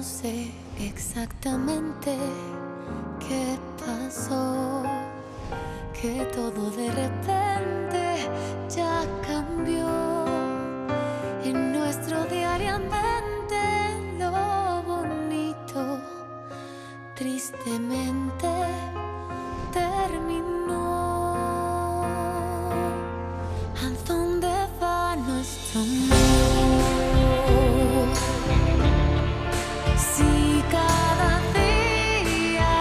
No sé exactamente qué pasó, que todo de repente ya cambió. En nuestro diariamente lo bonito tristemente terminó. ¿A dónde va nuestro amor? Si cada día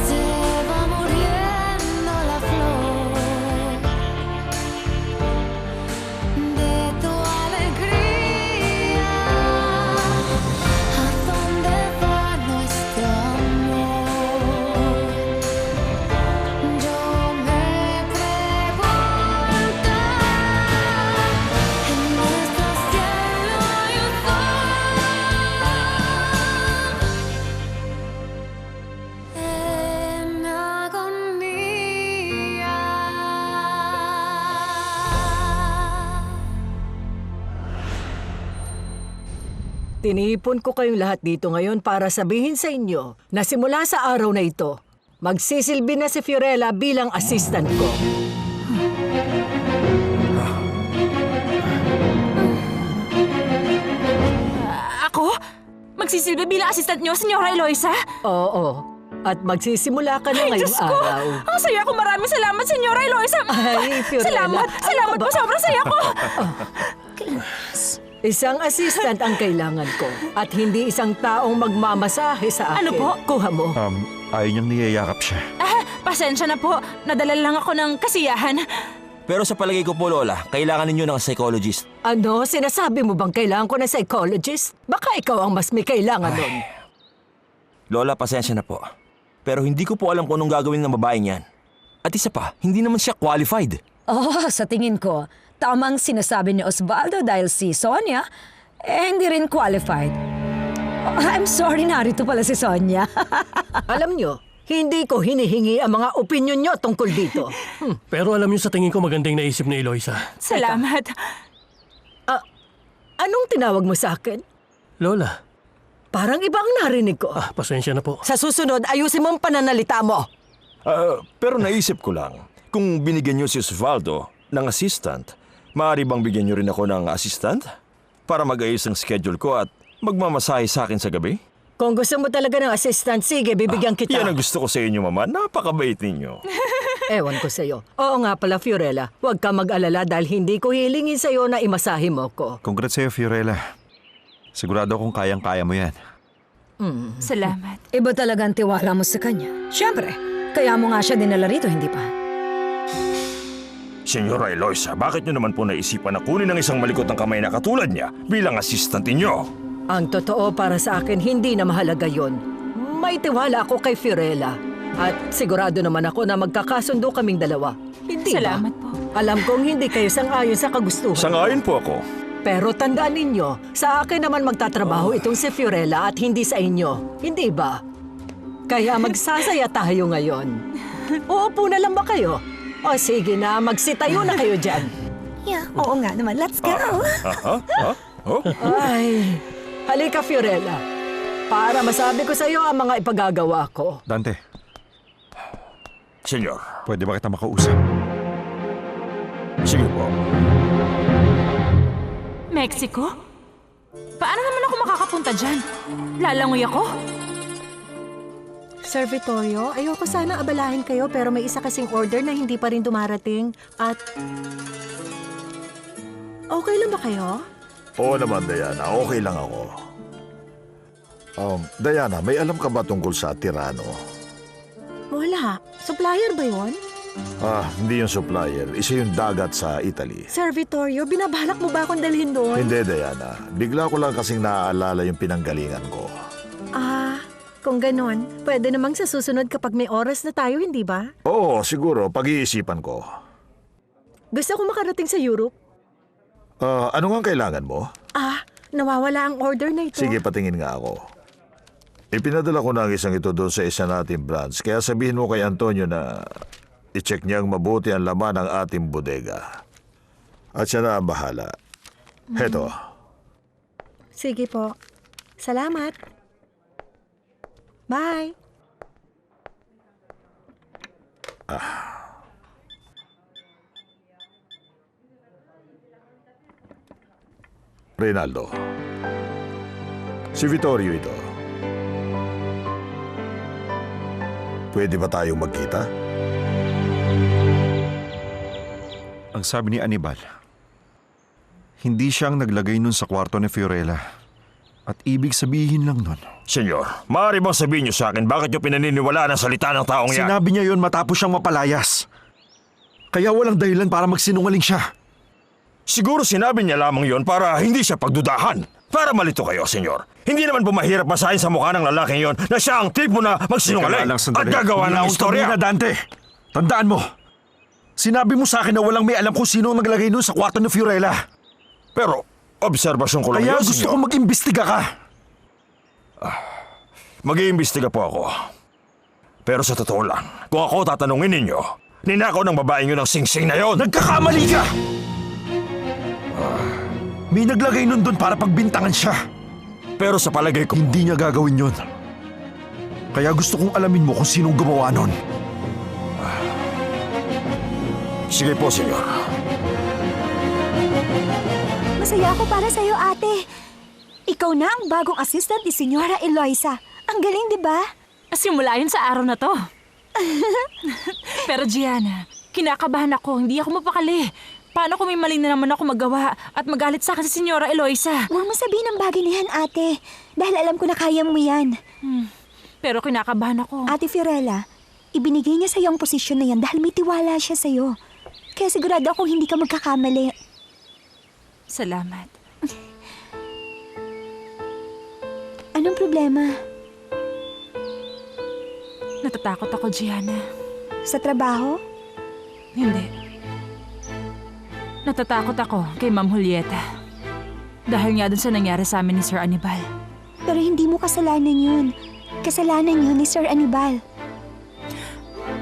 se va muriendo la flor de tu alegría, ¿a dónde va nuestro amor? Yo me pregunto, en nuestro cielo hay un sol en agonía. Tinipon ko kayong lahat dito ngayon para sabihin sa inyo na simula sa araw na ito, magsisilbi na si Fiorella bilang assistant ko. Ako? Magsisilbi bilang assistant niyo, Senyora Eloisa? Oo, at magsisimula ka na Ay, ngayong Diyos ko! araw. Ang saya ko! Maraming salamat, Senyora Eloisa! Ay, Fiorella. Salamat! Ano Salamat ba? po! Sobrang saya ko! Isang assistant ang kailangan ko at hindi isang taong magmamasahe sa akin. Ano po? Kuha mo. Ayaw niyang niyayakap siya. Pasensya na po. Nadala lang ako ng kasiyahan. Pero sa palagay ko po, Lola, kailangan ninyo ng psychologist. Ano? Sinasabi mo bang kailangan ko ng psychologist? Baka ikaw ang mas may kailangan nun. Lola, pasensya na po. Pero hindi ko po alam kung anong gagawin ng babaeng yan. At isa pa, hindi naman siya qualified. Oh, sa tingin ko, tamang sinasabi ni Osvaldo dahil si Sonia, hindi rin qualified. Oh, I'm sorry, narito pala si Sonia. Alam nyo, hindi ko hinihingi ang mga opinion nyo tungkol dito. Pero alam niyo, sa tingin ko magandang naisip ni Eloisa. Salamat. Anong tinawag mo sa akin? Lola, Parang ibang narinig ko. pasensya na po. Sa susunod, ayusin mo ang pananalita mo. Pero naisip ko lang, kung binigyan niyo si Osvaldo ng assistant, maaari bang bigyan niyo rin ako ng assistant? Para mag-ayos ang schedule ko at magmamasahe sa akin sa gabi? Kung gusto mo talaga ng assistant, sige, bibigyan kita. Yan ang gusto ko sa inyo, Mama. Napakabait ninyo. Ewan ko sa'yo. Oo nga pala, Fiorella. Huwag ka mag-alala dahil hindi ko hilingin sa'yo na imasahe mo ko. Congrats sa'yo, Fiorella. Sigurado akong kayang-kaya mo yan. Salamat. Iba talaga ang tiwala mo sa kanya. Siyempre, kaya mo nga siya dinala rito, hindi pa? Senyora Eloisa, bakit niyo naman po naisipan na kunin ng isang malikot ng kamay na katulad niya bilang assistant ninyo? Ang totoo para sa akin, hindi na mahalaga yon. May tiwala ako kay Fiorella. At sigurado naman ako na magkakasundo kaming dalawa. Hindi Salamat ba? po. Alam kong hindi kayo sang-ayon sa kagustuhan. Sangayon po ako. Pero tandaan ninyo, sa akin naman magtatrabaho itong si Fiorella at hindi sa inyo. Hindi ba? Kaya magsasaya tayo ngayon. Uupo na lang ba kayo? O sige na, magsitayo na kayo dyan. Oo nga naman, let's go! Ay, halika Fiorella. Para masabi ko sa iyo ang mga ipagagawa ko. Dante, Senyor. pwede ba kita makausap? Sige po. Mexico? Paano naman ako makakapunta dyan? Lalangoy ako? Sir Vittorio, ayoko sana abalahin kayo pero may isa kasing order na hindi pa rin dumarating at... Okay lang ba kayo? Oo naman, Diana. Okay lang ako. Diana, may alam ka ba tungkol sa Tirano? Wala. Supplier ba yon? Hindi yung supplier. Isa yung dagat sa Italy. Sir Vittorio, binabalak mo ba akong dalhin doon? Hindi, Diana. Bigla ko lang kasing naaalala yung pinanggalingan ko. Kung ganon, pwede namang sa susunod kapag may oras na tayo, hindi ba? Oo, siguro. Pag-iisipan ko. Gusto ko makarating sa Europe. Ano nga kailangan mo? Nawawala ang order na ito. Sige, patingin nga ako. Ipinadala ko na ang isang ito doon sa isa nating branch. Kaya sabihin mo kay Antonio na i-check niyang mabuti ang laman ng ating bodega. At siya na ang bahala. Heto. Sige po. Salamat. Bye. Reynaldo. Si Vittorio ito. Pwede ba tayong magkita? Ang sabi ni Anibal, hindi siyang naglagay nun sa kwarto ni Fiorella. At ibig sabihin lang nun, Senyor, maaari bang sabihin niyo sa akin bakit niyo pinaniniwalaan ang salita ng taong yan? sinabi niya yon matapos siyang mapalayas. Kaya walang dahilan para magsinungaling siya. Siguro sinabi niya lamang yon para hindi siya pagdudahan. Para malito kayo, senyor. Hindi naman po mahirap basahin sa mukha ng lalaking yon na siya ang tipo na magsinungaling at gagawa ng istorya. Na, Dante. Tandaan mo, sinabi mo sa akin na walang may alam kung sino ang naglagay nun sa kwarto ni Fiorella. Pero, obserbasyon ko lang Kaya yun, gusto senyor. ko mag-imbestiga ka. Mag-iimbestiga po ako. Pero sa totoo lang, kung ako tatanungin ninyo, ninakaw ng babaeng yun ang singsing na yon. Nagkakamali ka! May naglagay nun doon para pagbintangan siya. Pero sa palagay ko, Hindi niya gagawin yun. Kaya gusto kong alamin mo kung sinong gumawa nun. sige po, senyor. Masaya ako para sa'yo, ate. Ikaw na ang bagong assistant ni Senyora Eloisa. Ang galing, di ba? Simula yun sa araw na to. Pero Gianna, kinakabahan ako. Hindi ako mapakali. Paano kung may mali na naman ako magawa at magalit sa akin si Senyora Eloisa? Huwag mo sabihin ang bagay na yan, ate. Dahil alam ko na kaya mo yan. Pero kinakabahan ako. Ate Fiorella, ibinigay niya sa'yo ang posisyon na yan dahil may tiwala siya sa'yo. Kaya sigurado akong hindi ka magkakamali. Salamat. Anong problema? Natatakot ako, Gianna. Sa trabaho? Hindi. Natatakot ako kay Ma'am Julieta. Dahil nga dun sa nangyari sa amin ni Sir Anibal. Pero hindi mo kasalanan yun. Kasalanan yun ni Sir Anibal.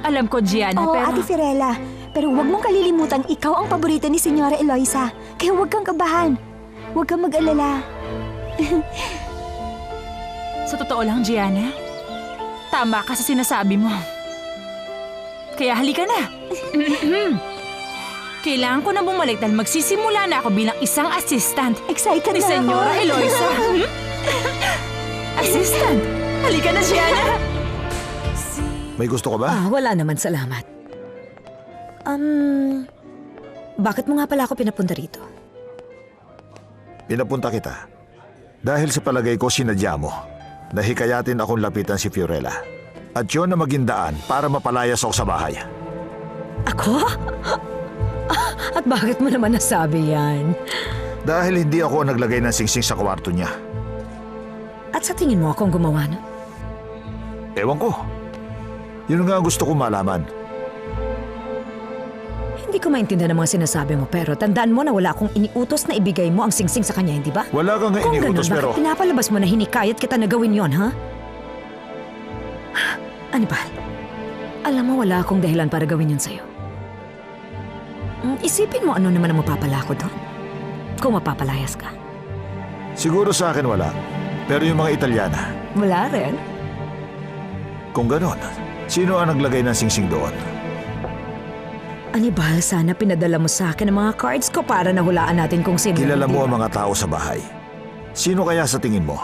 Alam ko, Gianna, Oo, pero... Ate Fiorella. Pero huwag mong kalilimutan ikaw ang paborito ni Senyora Eloisa. Kaya huwag kang kabahan. Huwag kang mag-alala. Sa totoo lang, Gianna, tama ka sa sinasabi mo. Kaya halika na. Kailangan ko na bumalik dahil magsisimula na ako bilang isang assistant Excited ni na ako. Senyora Eloisa. Assistant? Halika na, Gianna. May gusto ka ba? Wala naman, salamat. Bakit mo nga pala ako pinapunta rito? Pinapunta kita. Dahil sa palagay ko sinadya mo. Nahikayatin akong lapitan si Fiorella. At yun na maging daan para mapalayas ako sa bahay. Ako? At bakit mo naman nasabi yan? Dahil hindi ako ang naglagay ng singsing sa kwarto niya. At sa tingin mo akong gumawa na? Ewan ko. Yun nga ang gusto ko malaman. Hindi ko maintindihan ang mga sinasabi mo, pero tandaan mo na wala akong iniutos na ibigay mo ang singsing sa kanya, hindi ba? Wala kang Kung ganun, iniutos pero... bakit pinapalabas mo na hinikayat kita na gawin yon, ha? Anibal, alam mo wala akong dahilan para gawin yun sa'yo. Isipin mo ano naman ang mapapala ko doon. Kung mapapalayas ka. Siguro sa akin wala. Pero yung mga Italyana, Wala rin. kung ganon, sino ang naglagay ng singsing doon? Anibal, sana pinadala mo sa akin ang mga cards ko para nahulaan natin kung sino. Kilala hindi mo ba? ang mga tao sa bahay. Sino kaya sa tingin mo?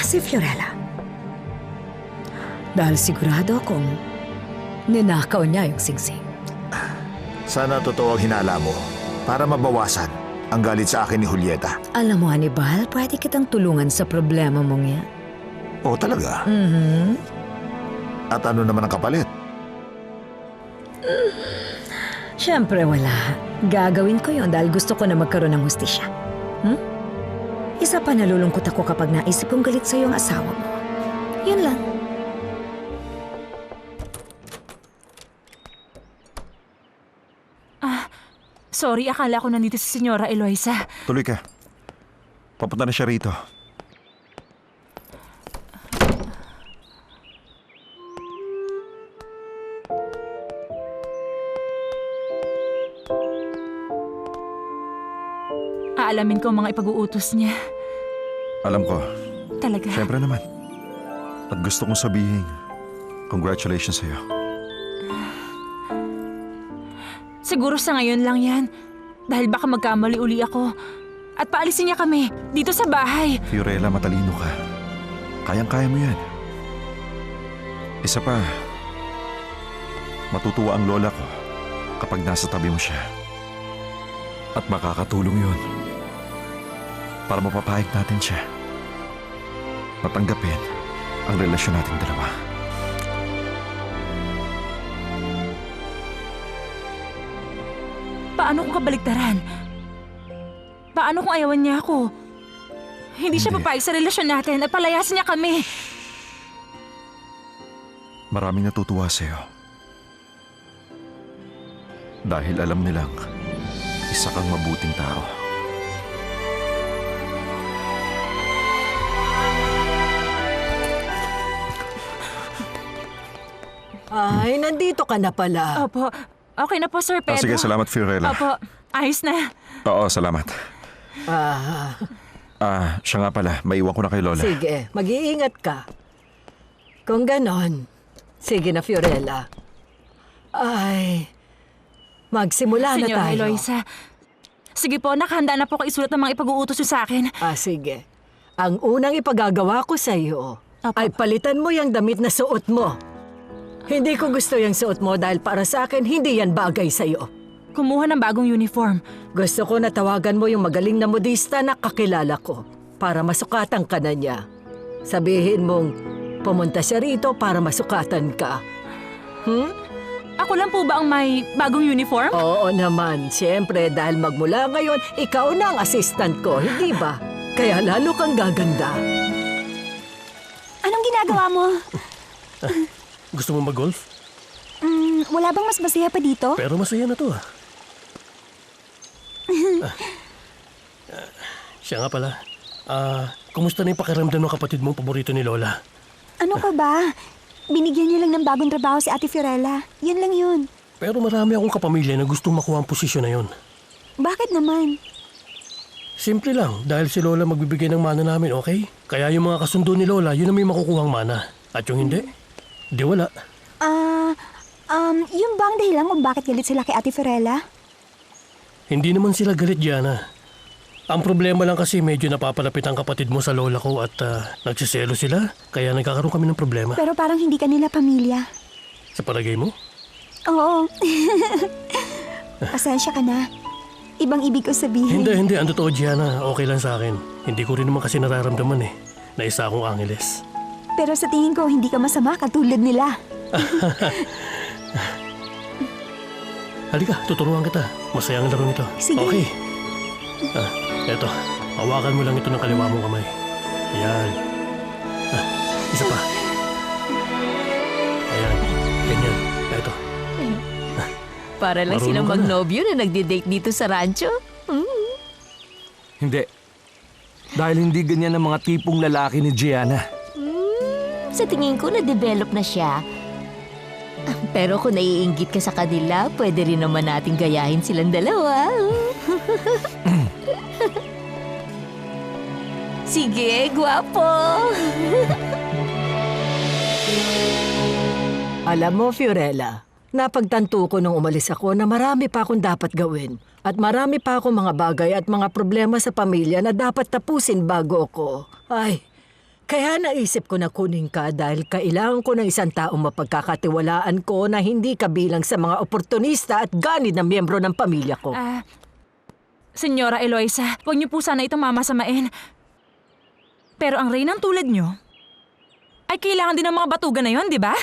Si Fiorella. Dahil sigurado akong ninakaw niya yung singsing. Sana totoo ang hinala mo para mabawasan ang galit sa akin ni Julieta. Alam mo, Anibal, pwede kitang tulungan sa problema mong yan. Oo talaga? At ano naman ang kapalit? Siyempre wala. Gagawin ko yon dahil gusto ko na magkaroon ng hustisya. Isa pa nalulungkot ako kapag naisip kong galit sa'yo ang asawa mo. Yun lang. Sorry, akala ko nandito si Senyora Eloisa. Tuloy ka. Papunta na siya rito. Baka alamin ko ang mga ipag-uutos niya. Alam ko, Talaga. syempre naman. At gusto kong sabihin, congratulations sa'yo. Siguro sa ngayon lang yan. Dahil baka magkamali uli ako. At paalisin niya kami dito sa bahay. Fiorella, matalino ka. Kayang-kaya mo yan. Isa pa, matutuwa ang lola ko kapag nasa tabi mo siya. At makakatulong yun para mapapahig natin siya. Matanggapin ang relasyon nating dalawa. Paano kung kabaligtaran? Paano kung ayawan niya ako? Hindi siya papayag sa relasyon natin at palayasin niya kami. Maraming natutuwa sa'yo. Dahil alam nilang isa kang mabuting tao. Ay, nandito ka na pala. Opo. Okay na po, Sir Pedro. Sige, salamat, Fiorella. Opo. Ayos na. Oo, salamat. Ah, Siya nga pala, maiwan ko na kay Lola. sige, mag-iingat ka. Kung ganon, sige na, Fiorella. Ay, magsimula na Senyora tayo. Eloisa. Sige po, nakahanda na po kayo isulat ng mga ipag-uutos niyo sa akin. Sige. Ang unang ipagagawa ko sa iyo Opo. ay palitan mo yung damit na suot mo. Hindi ko gusto yung suot mo dahil para sa akin, hindi yan bagay sa iyo. Kumuha ng bagong uniform. Gusto ko na tawagan mo yung magaling na modista na kakilala ko para masukatan ka na niya. Sabihin mong pumunta siya rito para masukatan ka. Ako lang po ba ang may bagong uniform? Oo naman, siyempre dahil magmula ngayon, ikaw na ang assistant ko, hindi ba? Kaya lalo kang gaganda. Anong ginagawa mo? Gusto mo mag-golf? Wala bang mas masaya pa dito? Pero masaya na to Siya nga pala. Kumusta na yung pakiramdam ng kapatid mong paborito ni Lola? Ano ka ba? Binigyan niya lang ng bagong trabaho si Ate Fiorella. Yun lang yun. Pero marami akong kapamilya na gustong makuha ang posisyon na yun. Bakit naman? Simple lang, dahil si Lola magbibigay ng mana namin, okay? Kaya yung mga kasundo ni Lola, yun ang may makukuhang mana. At yung hindi, di wala. Yun ba ang dahilan kung bakit galit sila kay Ate Fiorella? Hindi naman sila galit, Gianna. Ang problema lang kasi medyo napapalapit ang kapatid mo sa lola ko at nagsiselo sila, kaya nagkakaroon kami ng problema. Pero parang hindi kanila pamilya. Sa palagay mo? Oo. Pasensya ka na. Ibang ibig ko sabihin. Hindi. Ang totoo, Gianna, okay lang sa akin. Hindi ko rin naman kasi nararamdaman na isa akong angeles. Pero sa tingin ko, hindi ka masama katulad nila. Halika, tuturuan kita. Masayang laro nito. Sige. Okay. Eto, hawakan mo lang ito ng kaliwa mong kamay. Ayan. Isa pa. Ayan, ganyan. Eto. Para lang Marunong silang ka na. magnobyo na nagde-date dito sa rancho. Hindi. Dahil hindi ganyan ang mga tipong lalaki ni Gianna. Sa tingin ko, na-develop na siya. Pero kung naiinggit ka sa kanila, pwede rin naman nating gayahin silang dalawa. Sige, gwapo. Alam mo, Fiorella, napagtanto ko nung umalis ako na marami pa akong dapat gawin. At marami pa akong mga bagay at mga problema sa pamilya na dapat tapusin bago ako. Ay, kaya naisip ko na kunin ka dahil kailangan ko ng isang taong mapagkakatiwalaan ko na hindi kabilang sa mga oportunista at ganid na miyembro ng pamilya ko. Senyora Eloisa, huwag niyo po sana itong mamasamain. Pero ang reynang tulad niyo, ay kailangan din ng mga batugan na yon, di ba?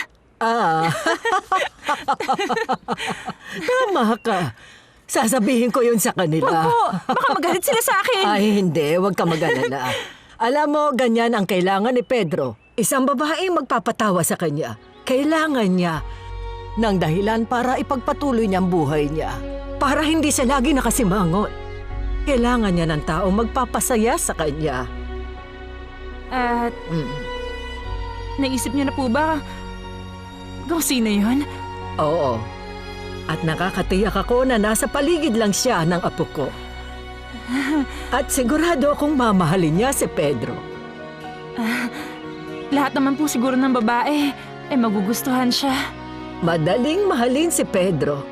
Tama ka. Sasabihin ko yun sa kanila. Wag po, baka magalit sila sa akin. Ay, hindi. Huwag ka mag-alala. Alam mo, ganyan ang kailangan ni Pedro. Isang babaeng magpapatawa sa kanya. Kailangan niya ng dahilan para ipagpatuloy niya ang buhay niya. Para hindi siya lagi nakasimangot. Kailangan niya ng taong magpapasaya sa kanya. At naisip niyo na po ba kung sino yun? Oo. At nakakatiyak ako na nasa paligid lang siya ng apo ko. At sigurado akong mamahalin niya si Pedro. Lahat naman po siguro ng babae ay magugustuhan siya. Madaling mahalin si Pedro.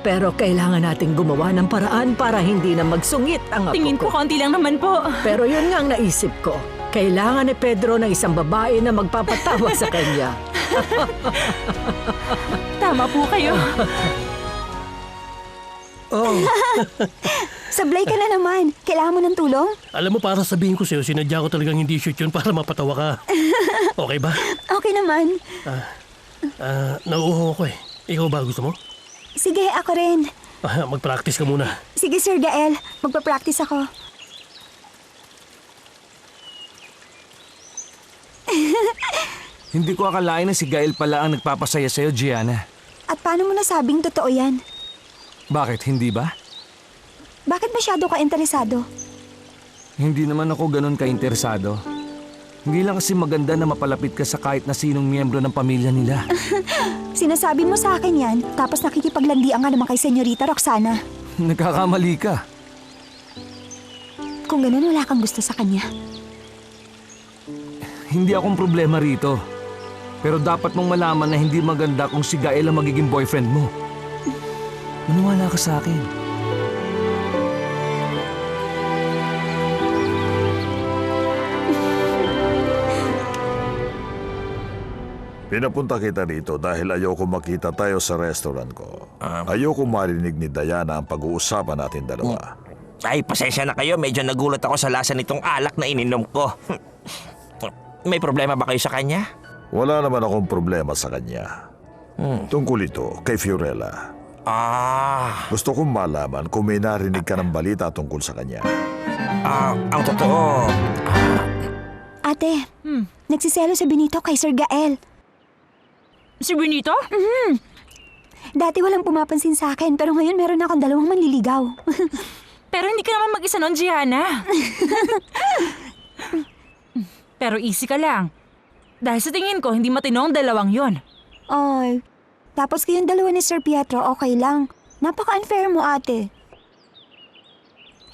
Pero kailangan nating gumawa ng paraan para hindi na magsungit ang apo Tingin ko ko. konti lang naman po. Pero yun nga ang naisip ko. Kailangan ni Pedro ng isang babae na magpapatawa sa kanya. Tama po kayo. Sablay ka na naman. Kailangan mo ng tulong? Alam mo, para sabihin ko sa'yo, sinadya ko talagang hindi shoot yun para mapatawa ka. Okay ba? Okay naman. Nauuho ako eh. Ikaw ba, gusto mo? Sige, ako rin. Mag-practice ka muna. Sige, Sir Gael. Magpa-practice ako. Hindi ko akalain na si Gael pala ang nagpapasaya sa'yo, Gianna. At paano mo nasabing totoo yan? Bakit, hindi ba? Bakit masyado ka interesado? Hindi naman ako ganun ka-interesado. Hindi lang kasi maganda na mapalapit ka sa kahit na sinong miyembro ng pamilya nila. Sinasabi mo sa akin yan, tapos nakikipaglandian ka naman kay Senyorita Roxana. Nagkakamali ka. Kung ganun, wala kang gusto sa kanya. Hindi akong problema rito. Pero dapat mong malaman na hindi maganda kung si Gael ang magiging boyfriend mo. Maniwala ka sa akin. Pinapunta kita dito dahil ayoko makita tayo sa restaurant ko. Ayoko marinig ni Diana ang pag-uusapan natin dalawa. Ay, pasensya na kayo. Medyo nagulat ako sa lasa nitong alak na ininom ko. May problema ba kayo sa kanya? Wala naman akong problema sa kanya. Tungkol ito kay Fiorella. Gusto kong malaman kung may narinig ka ng balita tungkol sa kanya. Ang totoo... Ate, nagsiselo si Benito kay Sir Gael. Si Benito? Dati walang pumapansin sa akin, pero ngayon meron akong 2 manliligaw. Pero hindi ka naman mag-isa noon, Gianna. Pero easy ka lang. Dahil sa tingin ko, hindi matinong 2 yon. Ay, tapos kayong 2 ni Sir Pietro, okay lang. Napaka-unfair mo, ate.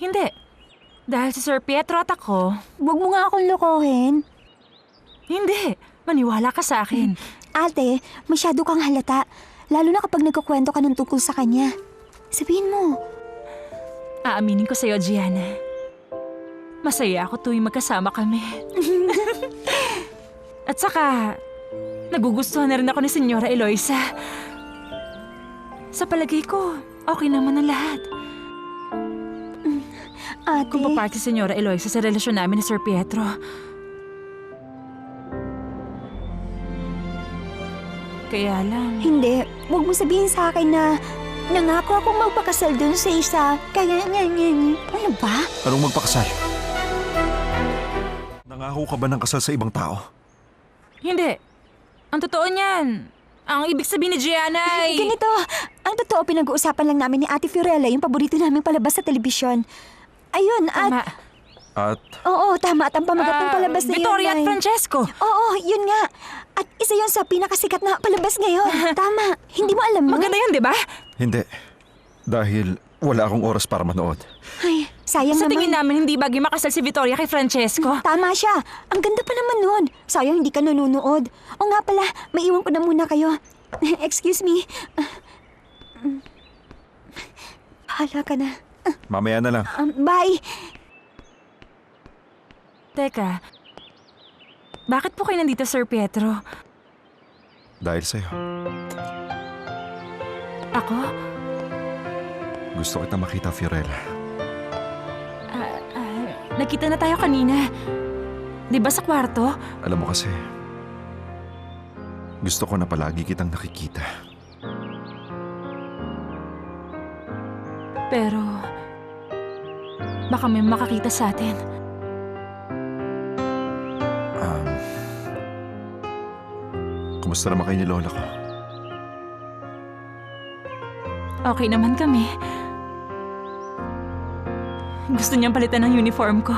Hindi. Dahil si Sir Pietro at ako... Huwag mo nga akong lokohin. Hindi. Maniwala ka sa akin. Ate, masyado kang halata. Lalo na kapag nagkukwento ka ng tungkol sa kanya. Sabihin mo. Aaminin ko sa'yo, Gianna. Masaya ako tuwing magkasama kami. At saka, nagugustuhan na rin ako ni Senyora Eloisa. Sa palagay ko, okay naman ang lahat. Ate... Kung paparty si Senyora Eloisa sa relasyon namin ni Sir Pietro, kaya lang... Hindi. Huwag mo sabihin sa akin na nangako akong magpakasal dun sa isa. Kaya ano ba? Anong magpakasal? Nangako ka ba ng kasal sa ibang tao? Hindi. Ang totoo niyan, ang ibig sabihin ni Gianna ay... Ganito. Ang totoo, pinag-uusapan lang namin ni Ate Fiorella yung paborito naming palabas sa telebisyon. Ayun, Tama. At Oo, tama. At ang pamagat ng palabas na yun Vittoria at ay- Francesco. Oo, yun nga. At isa yun sa pinakasikat na palabas ngayon. Tama. Hindi mo alam mo? Maganda yun, di ba? hindi. Dahil wala akong oras para manood. Ay, sayang Sa naman. tingin namin, hindi bagay makasal si Vittoria kay Francesco. Tama siya. Ang ganda pa naman nun. Sayang hindi ka nanonood. O nga pala, maiwan ko na muna kayo. Excuse me. Bahala ka na. Mamaya na lang. Bye. Teka, bakit po kayo nandito, Sir Pietro? Dahil sa'yo. Ako? Gusto kita makita, Fiorella. Nakita na tayo kanina. Di ba sa kwarto? Alam mo kasi, gusto ko na palagi kitang nakikita. Pero, baka may makakita sa atin. Kumusta naman kayo ni Lola ko? Okay naman kami. Gusto niyang palitan ng uniform ko.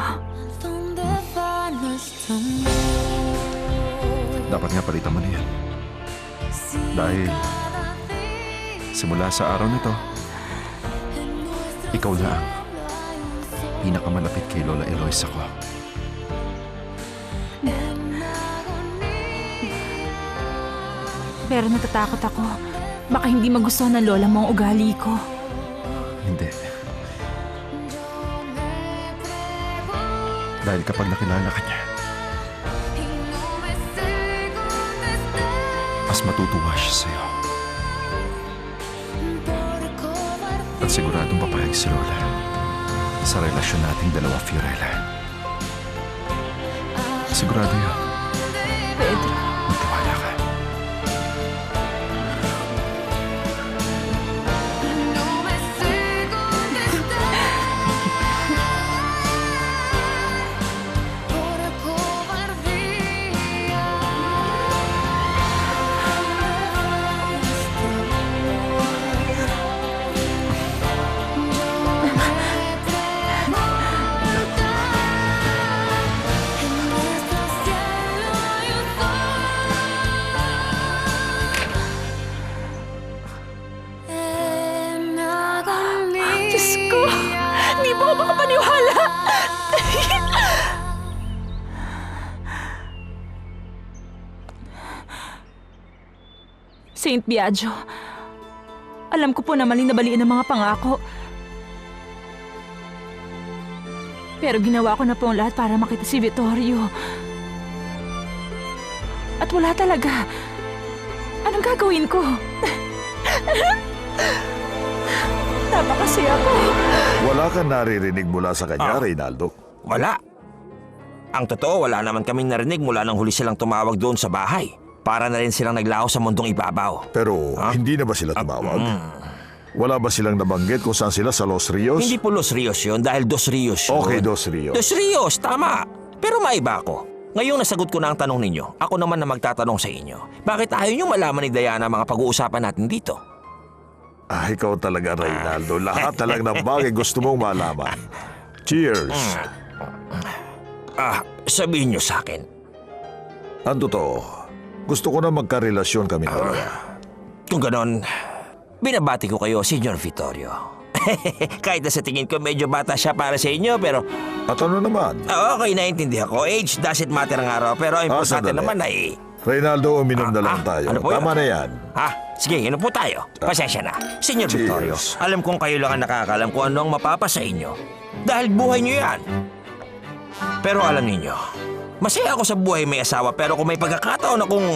Dapat nga palitan mo na yan. Dahil simula sa araw na to, ikaw lang. pinakamalapit kay Lola Eloisa ko. Pero natatakot ako. Baka hindi magustuhan ng lola mo ang ugali ko. Hindi. Dahil kapag nakilala ka niya, mas matutuwa siya sa'yo. At siguradong papayag si Lola sa relasyon nating dalawa, Fiorella. Sigurado yun. Pedro. Magtiwala ka. Diyos ko! Hindi mo ako makapaniwala! Saint Biagio, alam ko po na maling nabaliin ang mga pangako. Pero ginawa ko na po ang lahat para makita si Vittorio. At wala talaga. Anong gagawin ko? Napakasaya ko. Wala kang naririnig mula sa kanya, Reynaldo? Wala. Ang totoo, wala naman kaming narinig mula nang huli silang tumawag doon sa bahay. Para na rin silang naglaho sa mundong ibabaw. Pero hindi na ba sila tumawag? Wala ba silang nabanggit kung saan sila sa Los Rios? Hindi po Los Rios yun dahil Dos Rios yun. Okay, Dos Rios. Dos Rios, tama. Pero maiba ako. Ngayong nasagot ko na ang tanong ninyo, ako naman na magtatanong sa inyo. Bakit ayaw nyo malaman ni Diana mga pag-uusapan natin dito? Ikaw talaga, Reynaldo. Lahat na lang ng bagay gusto mong malaman. Cheers! Sabihin nyo sa akin. Ang totoo, gusto ko na magkarelasyon kami dalawa. Kung ganon, binabati ko kayo, Senyor Vittorio. Kahit na sa tingin ko medyo bata siya para sa inyo, pero... At ano naman? Okay, naiintindihan ko. Age doesn't matter ng araw, pero ang importante naman ay... Reynaldo, uminom na lang tayo. Ano po Tama yun? na yan. Sige, inom po tayo. Pasensya na. Senyor Vittorio, alam kong kayo lang ang nakakalam kung ano ang mapapa sa inyo. Dahil buhay niyo yan. Pero alam niyo, masaya ako sa buhay may asawa, pero kung may pagkakataon akong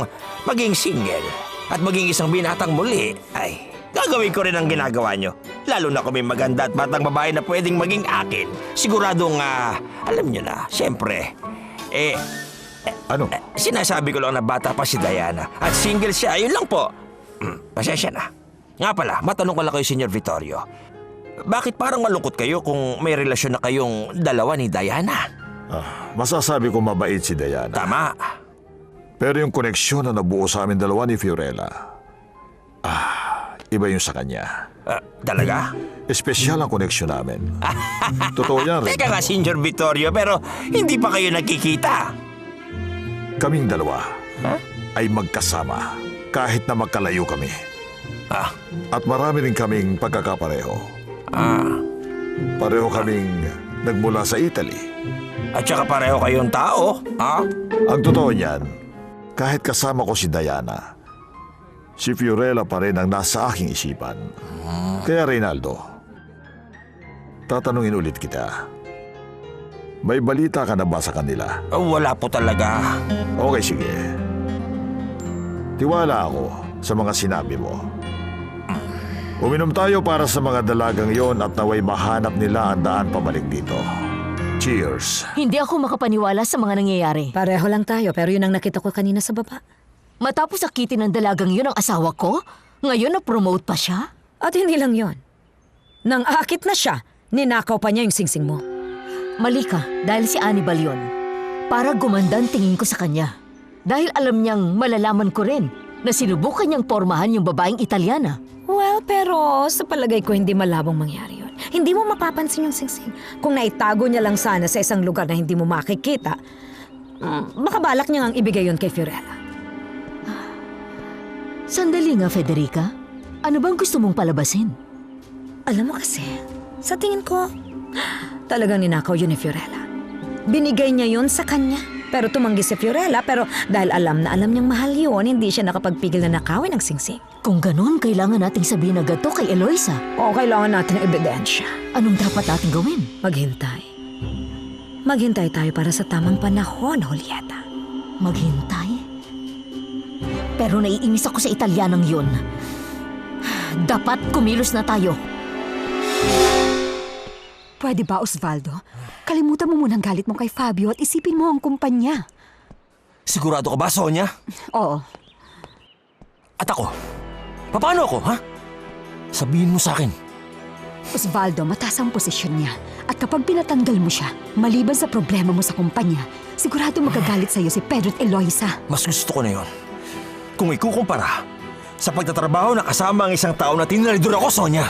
maging single at maging isang binatang muli, ay gagawin ko rin ang ginagawa nyo. Lalo na kung may maganda at batang babae na pwedeng maging akin. Siguradong, alam nyo na, siyempre, ano? Sinasabi ko lang na bata pa si Diana at single siya, yun lang po. Pasensya na. Nga pala, matanong ko lang kayo, Senyor Vittorio. Bakit parang malungkot kayo kung may relasyon na kayong dalawa ni Diana? Masasabi ko mabait si Diana. Tama. Pero yung koneksyon na nabuo sa amin dalawa ni Fiorella, iba yung sa kanya. Talaga? Espesyal ang koneksyon namin. Totoo yan, Teka nga, Senyor Vittorio, pero hindi pa kayo nagkikita. Kaming dalawa ay magkasama kahit na magkalayo kami. At marami rin kaming pagkakapareho. Pareho kaming nagmula sa Italy. At saka pareho kayong tao, Ang totoo niyan, kahit kasama ko si Diana, si Fiorella pa rin ang nasa aking isipan. Kaya Reynaldo, tatanungin ulit kita. May balita ka na ba sa kanila? Wala po talaga. Okay, sige. Tiwala ako sa mga sinabi mo. Uminom tayo para sa mga dalagang yon at naway mahanap nila ang daan pabalik dito. Cheers! Hindi ako makapaniwala sa mga nangyayari. Pareho lang tayo, pero yun ang nakita ko kanina sa baba. Matapos sakitin ng dalagang yun ang asawa ko, ngayon na-promote pa siya? At hindi lang yon. Nang akit na siya, ninakaw pa niya yung singsing mo. Mali ka, dahil si Annibal yun. Para gumanda ang tingin ko sa kanya. Dahil alam niyang malalaman ko rin na sinubukan niyang pormahan yung babaeng Italyana. Well, pero sa palagay ko hindi malabong mangyari yun. Hindi mo mapapansin yung singsing. Kung naitago niya lang sana sa isang lugar na hindi mo makikita, baka balak niya ang ibigay yun kay Fiorella. Sandali nga, Federica. Ano bang gusto mong palabasin? Alam mo kasi, sa tingin ko, Talagang ninakaw yun ni Fiorella. Binigay niya yun sa kanya. Pero tumanggi si Fiorella, pero dahil alam na alam niyang mahal yun, hindi siya nakapagpigil na nakawin ang singsing. Kung ganun, kailangan nating sabihin agad to kay Eloisa. Oo, kailangan natin ng ebidensya. Anong dapat natin gawin? Maghintay. Maghintay tayo para sa tamang panahon, Julieta. Maghintay? Pero naiinis ako sa Italianang yun. Dapat kumilos na tayo. Pwede ba, Osvaldo? Kalimutan mo munang galit mo kay Fabio at isipin mo ang kumpanya. Sigurado ka ba, Sonia? Oo. At ako? Paano ako, ha? Sabihin mo sa akin. Osvaldo, mataas ang posisyon niya. At kapag pinatanggal mo siya, maliban sa problema mo sa kumpanya, sigurado magagalit sa'yo si Pedro at Eloisa. Mas gusto ko na yon. Kung ikukumpara sa pagtatrabaho na kasama ang isang tao na tinalidor ako, Sonia.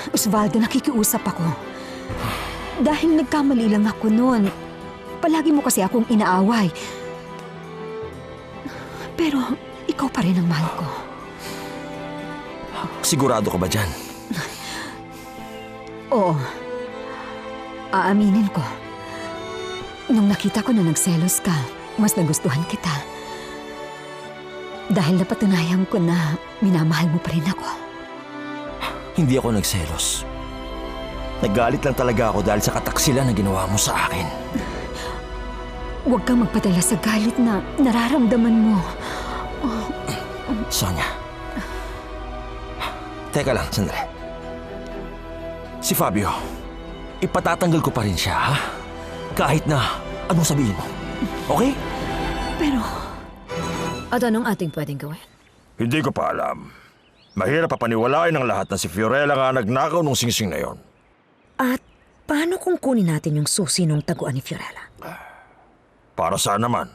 Osvaldo, nakikiusap ako. Dahil nagkamali lang ako noon. Palagi mo kasi akong inaaway. Pero ikaw pa rin ang mahal ko. Sigurado ka ba dyan? Oo. Aaminin ko. Nung nakita ko na nagselos ka, mas nagustuhan kita. Dahil napatunayan ko na minamahal mo pa rin ako. Hindi ako nagselos. Naggalit lang talaga ako dahil sa kataksilan na ginawa mo sa akin. Huwag kang magpadala sa galit na nararamdaman mo. Sonia. Teka lang, sandali. Si Fabio, ipatatanggal ko pa rin siya, ha? Kahit na anong sabihin mo. Okay? Pero... At anong ating pwedeng gawin? Hindi ko pa alam. Mahirap papaniwalain ng lahat na si Fiorella nga nagnakaw nung singsing na yon. At paano kung kunin natin yung susi nung taguan ni Fiorella? Para saan naman?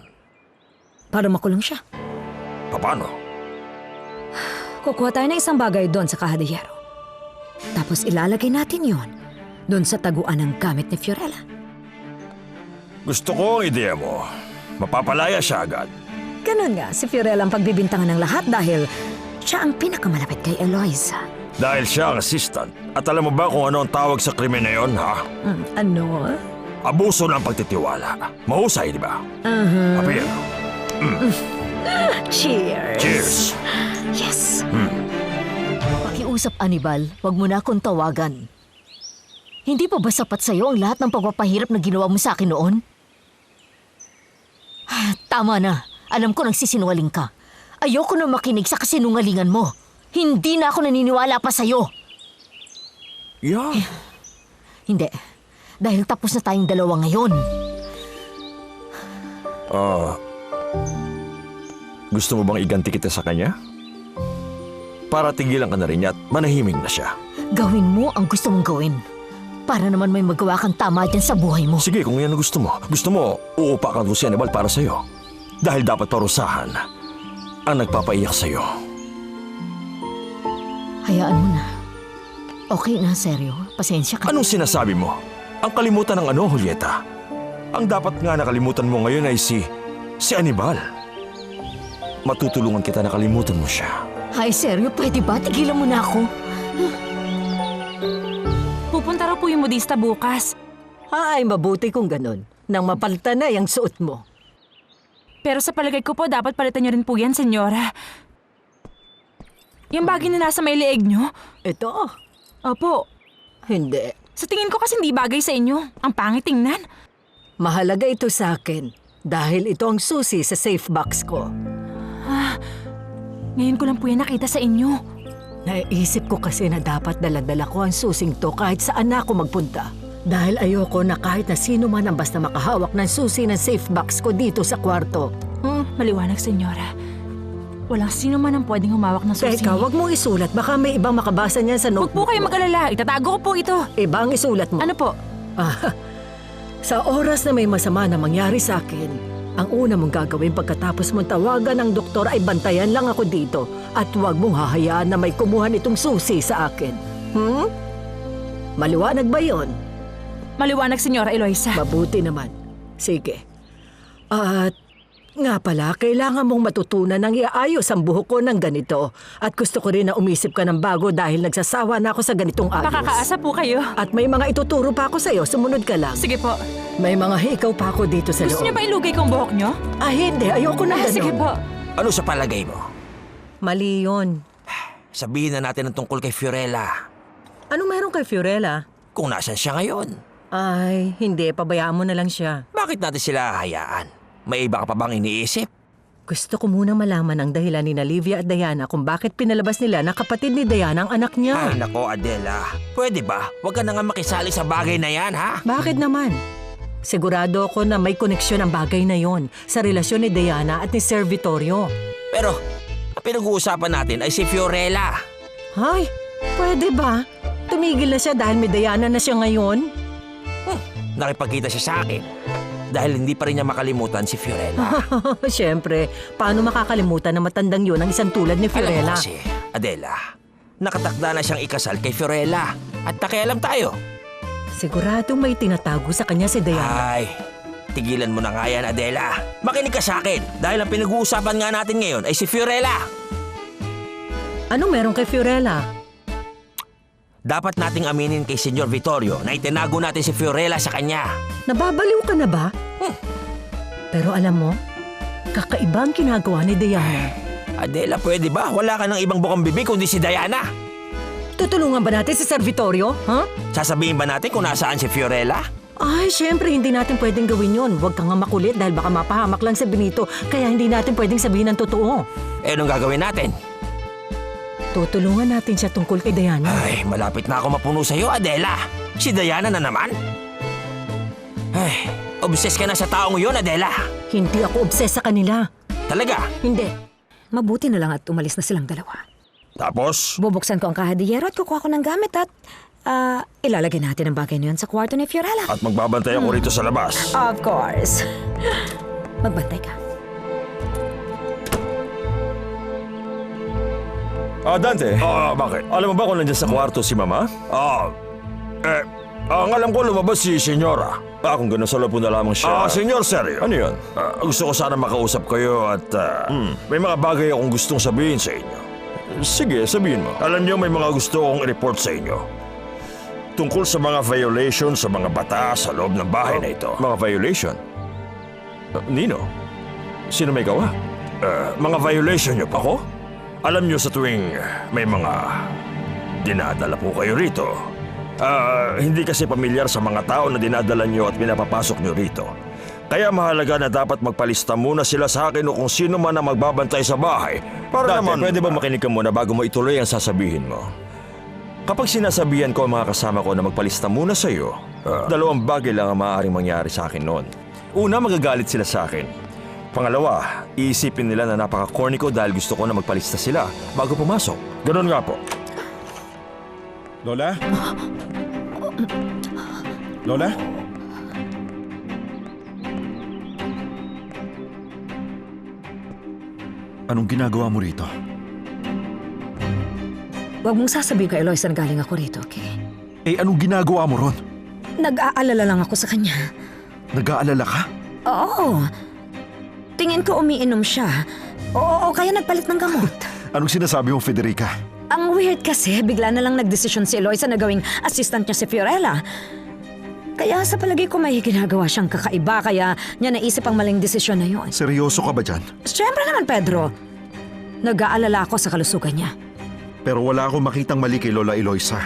Para makulong siya. Paano? Kukuha tayo ng isang bagay doon sa kahadiyero. Tapos ilalagay natin yon doon sa taguan ng gamit ni Fiorella. Gusto ko ang ideya mo. Mapapalaya siya agad. Ganun nga, si Fiorella ang pagbibintangan ng lahat dahil siya ang pinakamalapit kay Eloisa. Dahil siya ang assistant. At alam mo ba kung ano ang tawag sa krimen na yon, ha? Ano? Abuso ng pagtitiwala. Mahusay, di ba? Apir. Cheers! Cheers! Yes! Pakiusap, Anibal, wag mo na akong tawagan. Hindi pa ba sapat sa'yo ang lahat ng pagpapahirap na ginawa mo sa akin noon? Tama na. Alam ko nagsisinungaling ka. Ayoko na makinig sa kasinungalingan mo. Hindi na ako naniniwala pa sa'yo. Yeah. Hindi. Dahil tapos na tayong dalawa ngayon. Gusto mo bang iganti kita sa kanya? Para tigilan ka na rin niya at manahimik na siya. Gawin mo ang gusto mong gawin. Para naman may magawa kang tama dyan sa buhay mo. Sige, kung yan ang gusto mo. Gusto mo, uupakan ko si Anibal para sa'yo. Dahil dapat parusahan ang nagpapaiyak sa'yo. Hayaan mo na. Okay na, seryo. Pasensya ka. Anong sinasabi mo? Ang kalimutan ng ano, Julieta? Ang dapat nga nakalimutan mo ngayon ay si Anibal. Matutulungan kita na kalimutan mo siya. Ay, seryo, pwede ba? Tigilan mo na ako. Pupunta raw po yung modista bukas. Ay, mabuti kung ganun. Nang mapalitan na yung suot mo. Pero sa palagay ko po, dapat palitan niyo rin po yan, senyora. Yung bagay na nasa may leeg niyo? Ito? Opo. Hindi. Sa tingin ko kasi hindi bagay sa inyo. Ang pangit tingnan. Mahalaga ito sa akin dahil ito ang susi sa safe box ko. Ngayon ko lang po yan nakita sa inyo. Naisip ko kasi na dapat dala-dala ko ang susing to kahit saan na ako magpunta. Dahil ayoko na kahit na sino man ang basta makahawak ng susi ng safe box ko dito sa kwarto. Maliwanag, senyora. Walang sino man ang pwedeng humawak ng susi. Teka, wag mo isulat. Baka may ibang makabasa niyan sa Huwag notebook. po kayo mag-alala. Itatago ko po ito. Ibang isulat mo. Ano po? Sa oras na may masama na mangyari sa akin, ang una mong gagawin pagkatapos mong tawagan ng doktor ay bantayan lang ako dito at huwag mong hahayaan na may kumuha nitong susi sa akin. Maliwanag ba yon? Maliwanag, senyora Eloisa. Mabuti naman. Sige. At Nga pala, kailangan mong matutunan ng iayos ang buhok ko ng ganito. At gusto ko rin na umisip ka ng bago dahil nagsasawa na ako sa ganitong ayos. Makakaasa po kayo. At may mga ituturo pa ako sa'yo, sumunod ka lang. Sige po. May mga hikaw pa ako dito sa Gusto loob. niyo ba ilugay kong buhok niyo? Hindi. Ayoko na ganun. Sige po. Ano sa palagay mo? Mali yun. Sabihin na natin ang tungkol kay Fiorella. Anong meron kay Fiorella? Kung nasan siya ngayon. Ay, hindi. Pabayaan mo na lang siya. Bakit natin sila hayaan? May iba ka pa bang iniisip? Gusto ko munang malaman ang dahilan ni Olivia at Diana kung bakit pinalabas nila na kapatid ni Diana ang anak niya. Ay nako, Adela. Pwede ba? Huwag ka na nga makisali sa bagay na yan, ha? Bakit naman? Sigurado ako na may koneksyon ang bagay na yon sa relasyon ni Diana at ni Sir Vittorio. Pero, ang pinag-uusapan natin ay si Fiorella. Ay, pwede ba? Tumigil na siya dahil may Diana na siya ngayon? Nakipagkita siya sa akin. Dahil hindi pa rin niya makalimutan si Fiorella. Siyempre, paano makakalimutan na matandang yun ang isang tulad ni Alam mo Fiorella? kasi, Adela, nakatakda na siyang ikasal kay Fiorella. At nakialam tayo. Siguradong may tinatago sa kanya si Diana. Ay, tigilan mo na nga yan, Adela. Makinig ka sa akin. Dahil ang pinag-uusapan nga natin ngayon ay si Fiorella. Anong meron kay Fiorella? Dapat nating aminin kay Senyor Vittorio na itinago natin si Fiorella sa kanya. Nababaliw ka na ba? Pero alam mo, kakaiba ang ginagawa ni Diana. Adela, pwede ba? Wala ka ng ibang bukang bibig kundi si Diana. Tutulungan ba natin si Sir Vittorio? Ha? Sasabihin ba natin kung nasaan si Fiorella? Ay, syempre, hindi natin pwedeng gawin yon. Huwag kang nga makulit dahil baka mapahamak lang si Benito. Kaya hindi natin pwedeng sabihin ng totoo. Eh, anong gagawin natin? Tutulungan natin siya tungkol kay Diana. Ay, malapit na ako mapuno sa'yo, Adela. Si Diana na naman. Ay, obses ka na sa taong yun, Adela. Hindi ako obses sa kanila. Talaga? Hindi. Mabuti na lang at umalis na silang dalawa. Tapos? Bubuksan ko ang kahadiyero at kukuha ko ng gamit at ilalagay natin ang bagay na yun sa kwarto ni Fiorella. At magbabantay ako rito sa labas. Of course. Magbantay ka. Dante. Bakit? Alam mo ba kung nandiyan sa kwarto si Mama? Ang alam ko lumabas si Senyora. Kung gano'n sa loob na lamang siya. Senyor, seryo. Ano yun? Gusto ko sana makausap kayo at may mga bagay akong gustong sabihin sa inyo. Sige, sabihin mo. Alam niyo, may mga gusto akong i-report sa inyo. Tungkol sa mga violation sa mga batas sa loob ng bahay na ito. Mga violation? Nino? Sino may gawa? Mga violation niyo pa ko? Alam niyo sa tuwing may mga dinadala po kayo rito, hindi kasi pamilyar sa mga tao na dinadala niyo at pinapapasok niyo rito. Kaya mahalaga na dapat magpalista muna sila sa akin o kung sino man ang magbabantay sa bahay. Para naman, pwede ba makinig ka muna bago mo ituloy ang sasabihin mo? Kapag sinasabihan ko ang mga kasama ko na magpalista muna sa iyo, dalawang bagay lang ang maaaring mangyari sa akin noon. Una, magagalit sila sa akin. Pangalawa, iisipin nila na napaka-corny ko dahil gusto ko na magpalista sila bago pumasok. Ganon nga po. Lola? Lola? Anong ginagawa mo rito? Huwag mong sasabihin kay Eloisa na galing ako rito, okay? Eh, anong ginagawa mo ron? Nag-aalala lang ako sa kanya. Nag-aalala ka? Oo. Tingin ko umiinom siya. Oo, kaya nagpalit ng gamot. Anong sinasabi mo, Federica? Ang weird kasi, bigla na lang nagdesisyon si Eloisa na gawing assistant niya si Fiorella. Kaya sa palagay ko may ginagawa siyang kakaiba, kaya niya naisip ang maling desisyon na yun. Seryoso ka ba dyan? Siyempre naman, Pedro. Nag-aalala ako sa kalusugan niya. Pero wala akong makitang mali kay Lola Eloisa.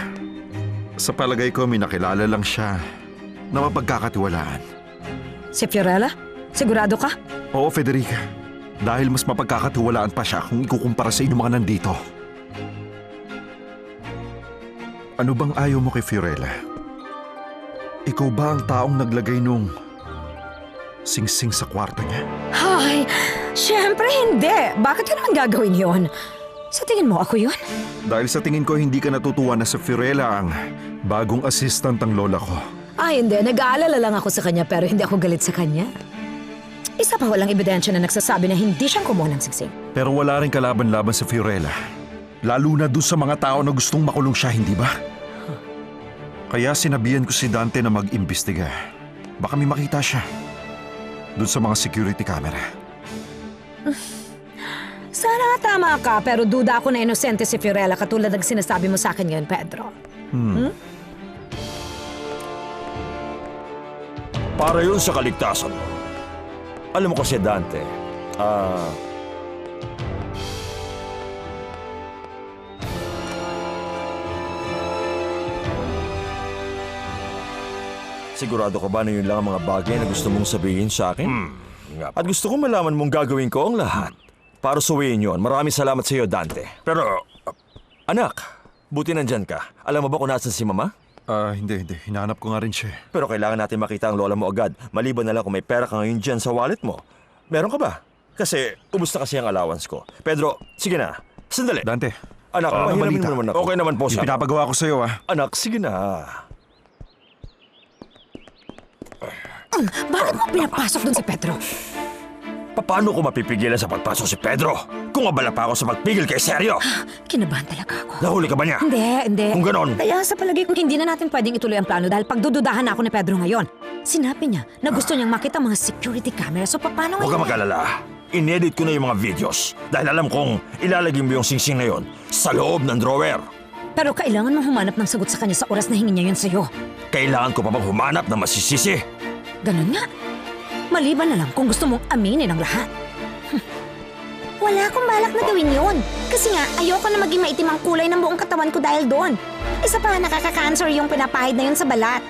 Sa palagay ko, may nakilala lang siya na mapagkakatiwalaan. Si Fiorella? Sigurado ka? Oo, Federica. Dahil mas mapagkakatiwalaan pa siya kung ikukumpara sa inyong mga nandito. Ano bang ayaw mo kay Fiorella? Ikaw ba ang taong naglagay nung singsing sa kwarto niya? Ay, siyempre hindi. Bakit ka naman gagawin yon? Sa tingin mo, ako yun? Dahil sa tingin ko, hindi ka natutuwa na si Fiorella ang bagong assistant ng lola ko. Ay, hindi. Nag-aalala lang ako sa kanya pero hindi ako galit sa kanya. Isa pa walang ebidensya na nagsasabi na hindi siyang kumuha ng singsing. Pero wala rin kalaban-laban sa Fiorella. Lalo na doon sa mga tao na gustong makulong siya, hindi ba? Kaya sinabihan ko si Dante na mag-imbestiga. Baka may makita siya. Doon sa mga security camera. Sana nga tama ka, pero duda ako na inosente si Fiorella katulad ng sinasabi mo sa akin ngayon, Pedro. Para yun sa kaligtasan mo. Alam mo kasi, Dante, sigurado ka ba na yun lang ang mga bagay na gusto mong sabihin sa akin? At gusto kong malaman mong gagawin ko ang lahat para suwiin yun. Maraming salamat sa iyo, Dante. Pero, anak, buti nandyan ka. Alam mo ba kung nasan si Mama? Hindi. Hinahanap ko nga rin siya. Pero kailangan natin makita ang lola mo agad. Maliban na lang kung may pera ka ngayon dyan sa wallet mo. Meron ka ba? Kasi, ubus na kasi ang allowance ko. Pedro, sige na. Sandali. Dante, Anak, mahiramin mo naman ako. Okay naman po yung siya. pinapagawa ko sa'yo, Anak, sige na. Bakit mo pinapasok dun si Pedro? Paano ko mapipigilan sa pagpasok si Pedro? Kung abala pa ako sa magpigil kay Sergio. Kinabahan talaga ako. Nahuli ka ba niya? Hindi. Kung ganon. Kaya sa palagay ko, hindi na natin pwedeng ituloy ang plano dahil pagdududahan na ako ni Pedro ngayon. Sinabi niya na gusto niyang makita mga security camera. So paano Huwag ngayon? ka mag-alala. Inedit ko na yung mga videos dahil alam kong ilalagay mo yung singsing na yon sa loob ng drawer. Pero kailangan mong humanap ng sagot sa kanya sa oras na hingin niya yun sa'yo. Kailangan ko pa bang humanap ng masisisi? Ganun nga. Maliban na lang kung gusto mong aminin ang lahat. Wala akong balak na gawin yun. Kasi nga, ayoko na maging maitim ang kulay ng buong katawan ko dahil doon. Isa pa, nakaka-cancer yung pinapahid na yun sa balat.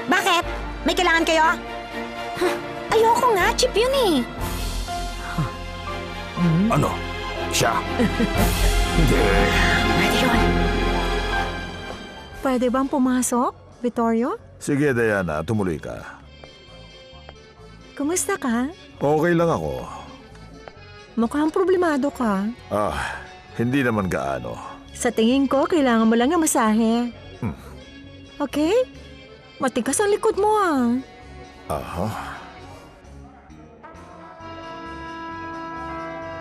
Bakit? May kailangan kayo? Ayoko nga, chip yun eh. Ano? Siya? Hindi. Pwede yun. Pwede bang pumasok, Vittorio? Sige, Diana, tumuloy ka. Kumusta ka? Okay lang ako. Mukhang problemado ka. Hindi naman gaano. Sa tingin ko, kailangan mo lang ng masahe. Okay? Matigas ang likod mo Aha.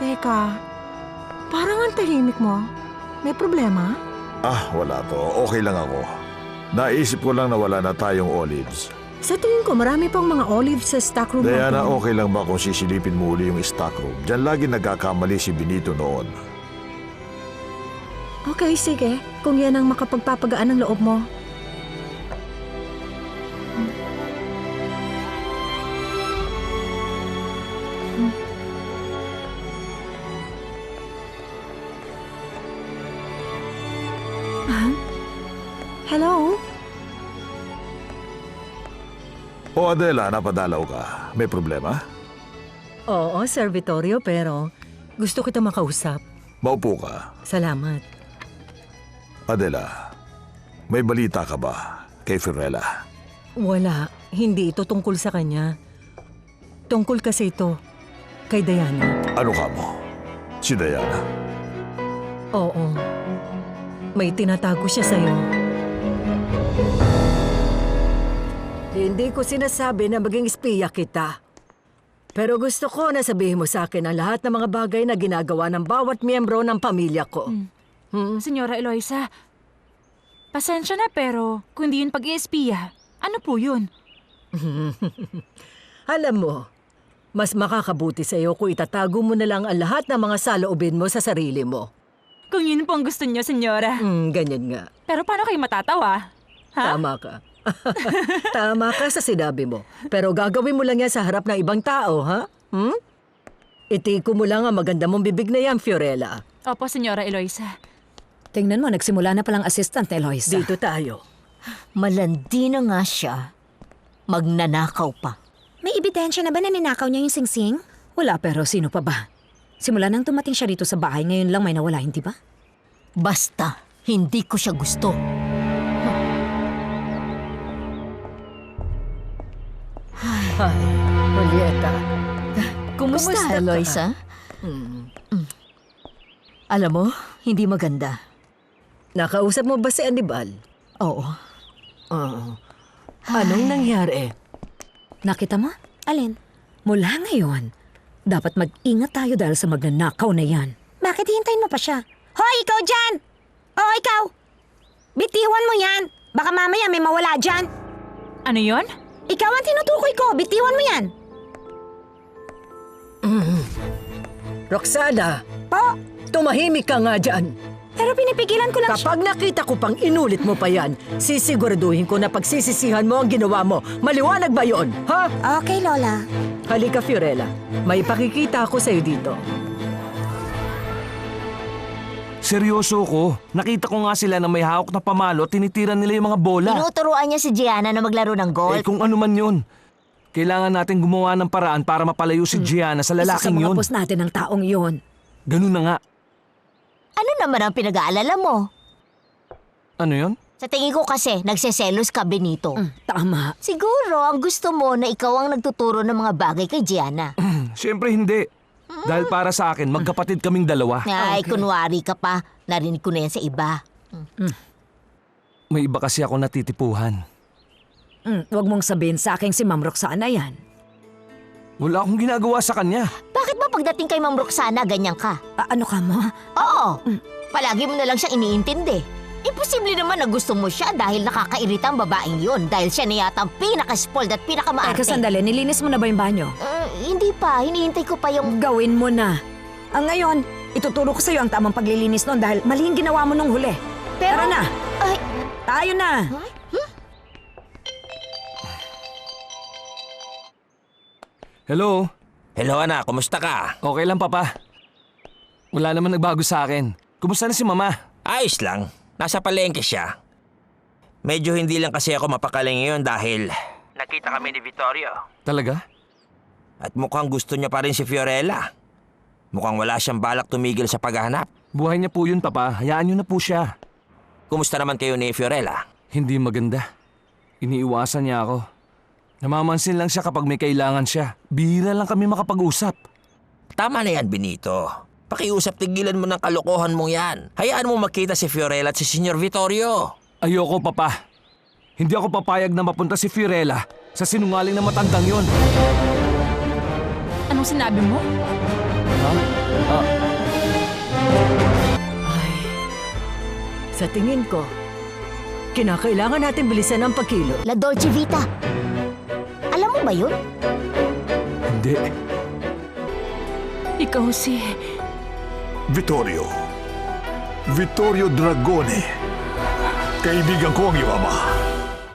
Teka, parang ang tahimik mo. May problema? Wala to. Okay lang ako. Naisip ko lang na wala na tayong olives. Sa tingin ko, marami pang mga olives sa stockroom Diana, natin. okay lang ba kung sisilipin mo uli yung stockroom? Diyan lagi nagkakamali si Benito noon. Okay, sige. Kung yan ang makapagpapagaan ng loob mo. Hello? Adela, napadalaw ka. May problema? Oo, Sir Vittorio, pero gusto kita makausap. Maupo ka. Salamat. Adela, may balita ka ba kay Fiorella? Wala. Hindi ito tungkol sa kanya. Tungkol kasi ito kay Diana. Ano ka mo? Si Diana? Oo. May tinatago siya sa'yo. Hindi ko sinasabi na maging espiya kita. Pero gusto ko na sabihin mo sa akin ang lahat ng mga bagay na ginagawa ng bawat miyembro ng pamilya ko. Senyora Eloisa, pasensya na pero kung di yun pag-iespiya, ano po yun? Alam mo, mas makakabuti sa'yo kung itatago mo na lang ang lahat ng mga saloobin mo sa sarili mo. Kung yun po ang gusto niyo, senyora. Ganyan nga. Pero paano kayo matatawa? Ha? Tama ka. Tama ka sa sinabi mo. Pero gagawin mo lang yan sa harap ng ibang tao, ha? Itiko mo lang ang maganda mong bibig na yan, Fiorella. Opo, Senyora Eloisa. Tingnan mo, nagsimula na palang assistant, Eloisa. Dito tayo. Malandi na nga siya. Magnanakaw pa. May ebidensya na ba na ninakaw niya yung singsing? Wala, pero sino pa ba? Simula nang tumating siya dito sa bahay, ngayon lang may nawala, hindi ba? Basta, hindi ko siya gusto. Hi, Julieta. Kumusta, Kumusta ka? Eloisa? Alam mo, hindi maganda. Nakausap mo ba si Anibal? Oo. Anong nangyari? Nakita mo? Alin? Mula ngayon, dapat mag-ingat tayo dahil sa magnanakaw na yan. Bakit hintayin mo pa siya? Hoy, ikaw dyan! Oo, ikaw! Bitiwan mo yan! Baka mamaya may mawala dyan! Ano yon? Ikaw ang tinutukoy ko! Bitiwan mo yan! Roxana! Pa! Tumahimik ka nga dyan. Pero pinipigilan ko lang siya. Kapag nakita ko pang inulit mo pa yan, sisiguraduhin ko na pagsisisihan mo ang ginawa mo. Maliwanag ba yon? Ha? Okay, Lola. Halika, Fiorella. May pakikita ako sa'yo dito. Seryoso ko. Nakita ko nga sila na may hawak na pamalo at tinitira nila yung mga bola. Tinuturuan niya si Gianna na maglaro ng golf. Kung ano man yun. Kailangan natin gumawa ng paraan para mapalayo si Gianna sa Isa sa lalaking mga yun. boss natin ang taong yun. Ganun na nga. Ano naman ang pinag-aalala mo? Ano yun? Sa tingin ko kasi, nagseselos ka, Benito. Tama. Siguro, ang gusto mo na ikaw ang nagtuturo ng mga bagay kay Gianna. Siyempre hindi. Dahil para sa akin, magkapatid kaming dalawa. Ay, kunwari ka pa. Narinig ko na yan sa iba. May iba kasi ako natitipuhan. Huwag mong sabihin sa akin si Ma'am Roxana yan. Wala akong ginagawa sa kanya. Bakit ba pagdating kay Ma'am Roxana, ganyan ka? Ano ka mo? Oo. Palagi mo na lang siya iniintindi. Imposible naman na gusto mo siya dahil nakakairita ang babaeng yun. Dahil siya na yata ang pinaka-spoiled at pinaka-maarte. Teka, sandali. Nilinis mo na ba yung banyo? Hindi pa. Hinihintay ko pa yung... Gawin mo na. Ngayon, ituturo ko sa'yo ang tamang paglilinis nun dahil mali yung ginawa mo nung huli. Pero... Tara na. Ay... Tayo na. Hello? Hello anak, kumusta ka? Okay lang, Papa. Wala naman nagbago sa akin. Kumusta na si Mama? Ayos lang, nasa palengke siya. Medyo hindi lang kasi ako mapakali ngayon dahil nakita kami ni Vittorio. Talaga? At mukhang gusto niya pa rin si Fiorella. Mukhang wala siyang balak tumigil sa paghahanap. Buhay niya po yun, Papa. Hayaan niyo na po siya. Kumusta naman kayo ni Fiorella? Hindi maganda. Iniiwasan niya ako. Namamansin lang siya kapag may kailangan siya. Bihira lang kami makapag-usap. Tama na yan, Benito. Pakiusap, tigilan mo ng kalokohan mong yan. Hayaan mo makita si Fiorella at si Senyor Vittorio. Ayoko, Papa. Hindi ako papayag na mapunta si Fiorella sa sinungaling na matandang yon. Anong sinabi mo? Ay, sa tingin ko, kinakailangan natin bilisan ang pagkilo. La Dolce Vita. Alam mo ba yun? Hindi. Ikaw si... Vittorio Dragone. Kaibigan ko ang iyong ama.